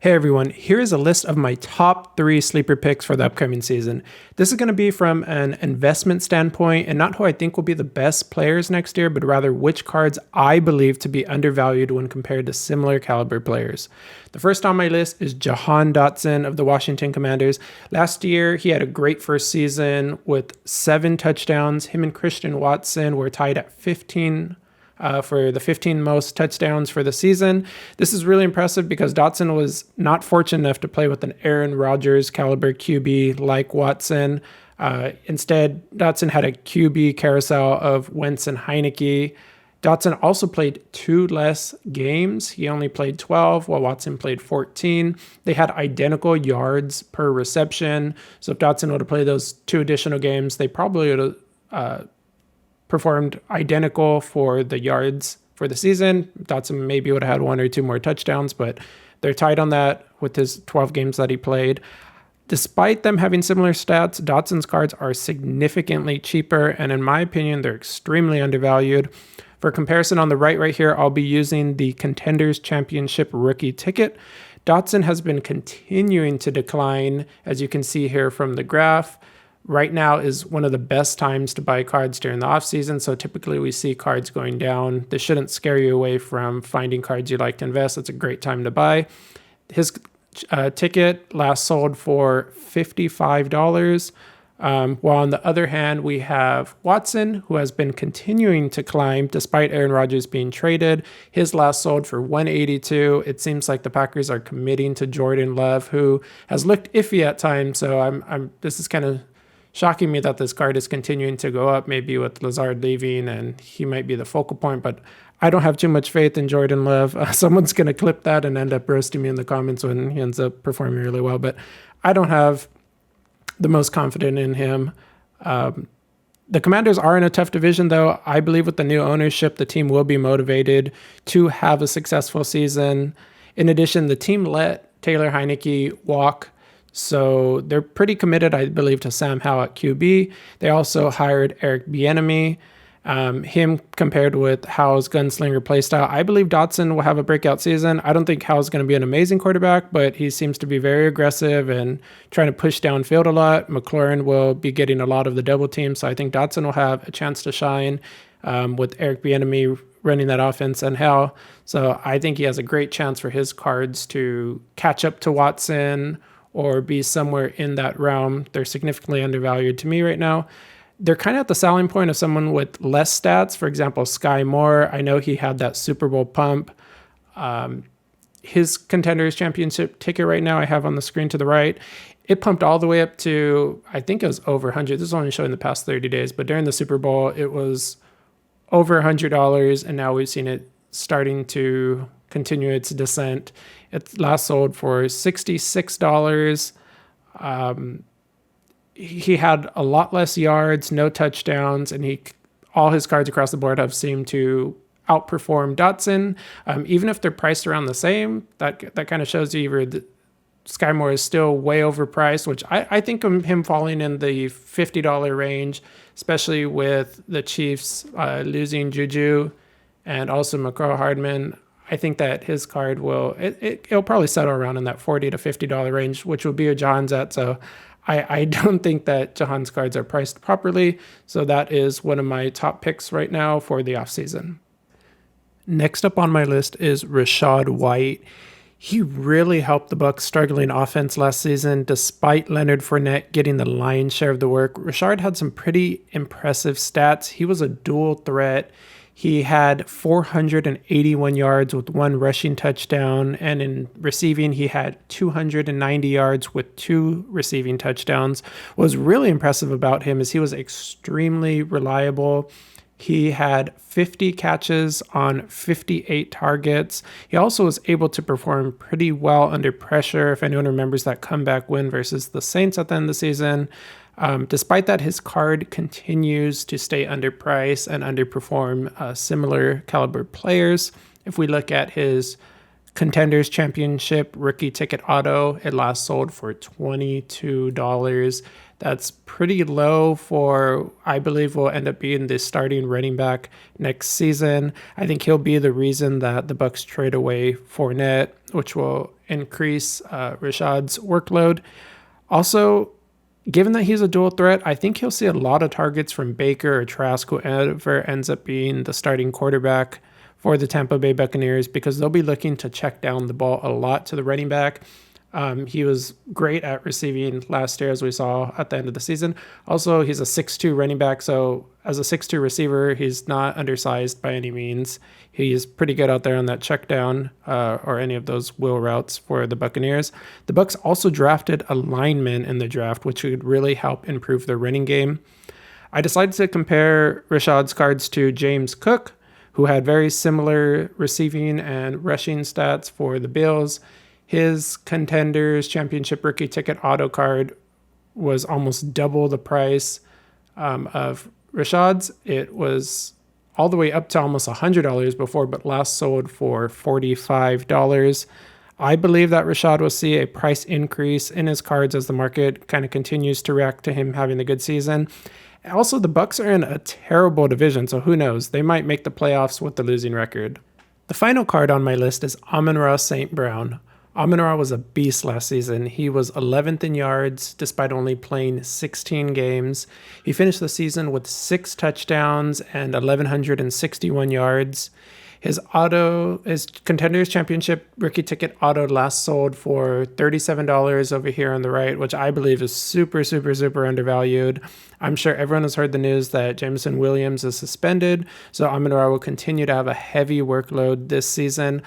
Hey everyone, here is a list of my top 3 sleeper picks for the upcoming season. This is going to be from an investment standpoint and not who I think will be the best players next year, but rather which cards I believe to be undervalued when compared to similar caliber players. The first on my list is Jahan Dotson of the Washington Commanders. Last year, he had a great first season with 7 touchdowns. Him and Christian Watson were tied at 15 for the 15 most touchdowns for the season. This is really impressive because Dotson was not fortunate enough to play with an Aaron Rodgers caliber QB like Watson. Instead, Dotson had a QB carousel of Wentz and Heineke. Dotson also played 2 less games. He only played 12 while Watson played 14. They had identical yards per reception. So if Dotson would have played those 2 additional games, they probably would have performed identical for the yards for the season. Dotson maybe would have had 1 or 2 more touchdowns, but they're tied on that with his 12 games that he played. Despite them having similar stats, Dotson's cards are significantly cheaper, and in my opinion, they're extremely undervalued. For comparison, on the right here, I'll be using the Contenders Championship rookie ticket. Dotson has been continuing to decline, as you can see here from the graph. Right now is one of the best times to buy cards during the offseason, so typically we see cards going down. This shouldn't scare you away from finding cards you like to invest. It's a great time to buy. His ticket last sold for $55, while on the other hand, we have Watson, who has been continuing to climb despite Aaron Rodgers being traded. His last sold for $182. It seems like the Packers are committing to Jordan Love, who has looked iffy at times, so this is kind of shocking me that this card is continuing to go up, maybe with Lazard leaving and he might be the focal point, but I don't have too much faith in Jordan Love. Someone's going to clip that and end up roasting me in the comments when he ends up performing really well, but I don't have the most confidence in him. The Commanders are in a tough division, though. I believe with the new ownership, the team will be motivated to have a successful season. In addition, the team let Taylor Heineke walk, so they're pretty committed, I believe, to Sam Howell at QB. They also hired Eric Bieniemy. Him compared with Howell's gunslinger playstyle, I believe Dotson will have a breakout season. I don't think Howell's going to be an amazing quarterback, but he seems to be very aggressive and trying to push downfield a lot. McLaurin will be getting a lot of the double team, so I think Dotson will have a chance to shine with Eric Bieniemy running that offense and Howell. So I think he has a great chance for his cards to catch up to Watson or be somewhere in that realm. They're significantly undervalued to me right now. They're kind of at the selling point of someone with less stats. For example, Sky Moore. I know he had that Super Bowl pump. His Contenders Championship ticket right now I have on the screen to the right. It pumped all the way up to, I think it was over 100. This is only showing the past 30 days, but during the Super Bowl, it was over $100, and now we've seen it starting to continue its descent. It last sold for $66. He had a lot less yards, no touchdowns, and all his cards across the board have seemed to outperform Dotson. Even if they're priced around the same, that kind of shows you either Sky Moore is still way overpriced, which I think of him falling in the $50 range, especially with the Chiefs losing Juju and also McCall Hardman. I think that his card it'll probably settle around in that $40 to $50 range, which will be where Jahan's at. So I don't think that Jahan's cards are priced properly. So that is one of my top picks right now for the offseason. Next up on my list is Rashad White. He really helped the Bucs' struggling offense last season, despite Leonard Fournette getting the lion's share of the work. Rashad had some pretty impressive stats. He was a dual threat. He had 481 yards with 1 rushing touchdown, and in receiving, he had 290 yards with 2 receiving touchdowns. What was really impressive about him is he was extremely reliable. He had 50 catches on 58 targets. He also was able to perform pretty well under pressure, if anyone remembers that comeback win versus the Saints at the end of the season. Despite that, his card continues to stay underpriced and underperform similar caliber players. If we look at his Contenders Championship rookie ticket auto, it last sold for $22. That's pretty low for, I believe, will end up being the starting running back next season. I think he'll be the reason that the Bucs trade away Fournette, which will increase Rashad's workload. Also, given that he's a dual threat, I think he'll see a lot of targets from Baker or Trask, whoever ends up being the starting quarterback for the Tampa Bay Buccaneers, because they'll be looking to check down the ball a lot to the running back. He was great at receiving last year, as we saw at the end of the season. Also, he's a 6'2 running back, so as a 6'2 receiver, he's not undersized by any means. He's pretty good out there on that check down or any of those wheel routes for the Buccaneers. The Bucs also drafted a lineman in the draft, which would really help improve their running game. I decided to compare Rashad's cards to James Cook, who had very similar receiving and rushing stats for the Bills. His Contenders Championship rookie ticket auto card was almost double the price of Rashad's. It was all the way up to almost $100 before, but last sold for $45. I believe that Rashad will see a price increase in his cards as the market kind of continues to react to him having a good season. Also, the Bucs are in a terrible division, so who knows? They might make the playoffs with the losing record. The final card on my list is Amon-Ra St. Brown. Amon-Ra was a beast last season. He was 11th in yards despite only playing 16 games. He finished the season with 6 touchdowns and 1,161 yards. His Contenders Championship rookie ticket auto last sold for $37 over here on the right, which I believe is super, super, super undervalued. I'm sure everyone has heard the news that Jameson Williams is suspended, so Amon-Ra will continue to have a heavy workload this season.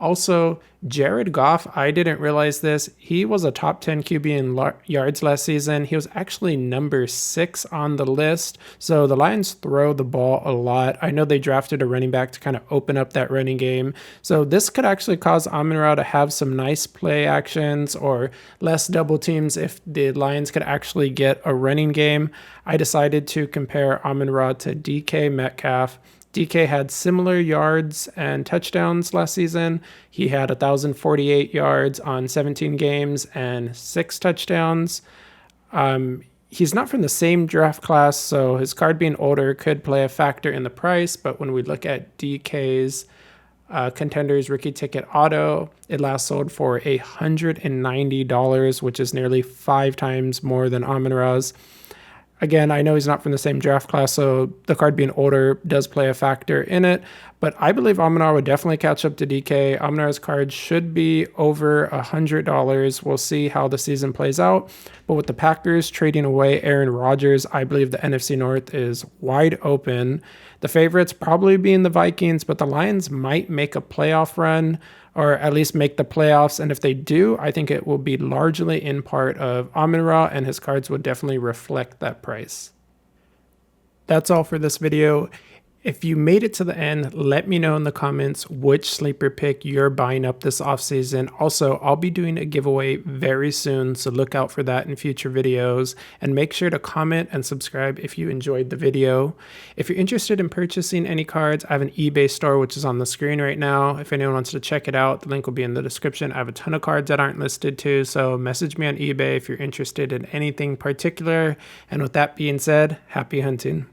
Also, Jared Goff, I didn't realize this. He was a top 10 QB in yards last season. He was actually number 6 on the list. So the Lions throw the ball a lot. I know they drafted a running back to kind of open up that running game. So this could actually cause Amon-Ra to have some nice play actions or less double teams if the Lions could actually get a running game. I decided to compare Amon-Ra to DK Metcalf. DK had similar yards and touchdowns last season. He had 1,048 yards on 17 games and 6 touchdowns. He's not from the same draft class, so his card being older could play a factor in the price. But when we look at DK's Contenders rookie ticket auto, it last sold for $190, which is nearly 5 times more than Amon-Ra's. Again, I know he's not from the same draft class, so the card being older does play a factor in it. But I believe Amon-Ra would definitely catch up to DK. Amon-Ra's card should be over $100. We'll see how the season plays out. But with the Packers trading away Aaron Rodgers, I believe the NFC North is wide open. The favorites probably being the Vikings, but the Lions might make a playoff run, or at least make the playoffs. And if they do, I think it will be largely in part of Amon-Ra, and his cards would definitely reflect that price. That's all for this video. If you made it to the end, let me know in the comments which sleeper pick you're buying up this offseason. Also, I'll be doing a giveaway very soon, so look out for that in future videos. And make sure to comment and subscribe if you enjoyed the video. If you're interested in purchasing any cards, I have an eBay store, which is on the screen right now. If anyone wants to check it out, the link will be in the description. I have a ton of cards that aren't listed too, so message me on eBay if you're interested in anything particular. And with that being said, happy hunting.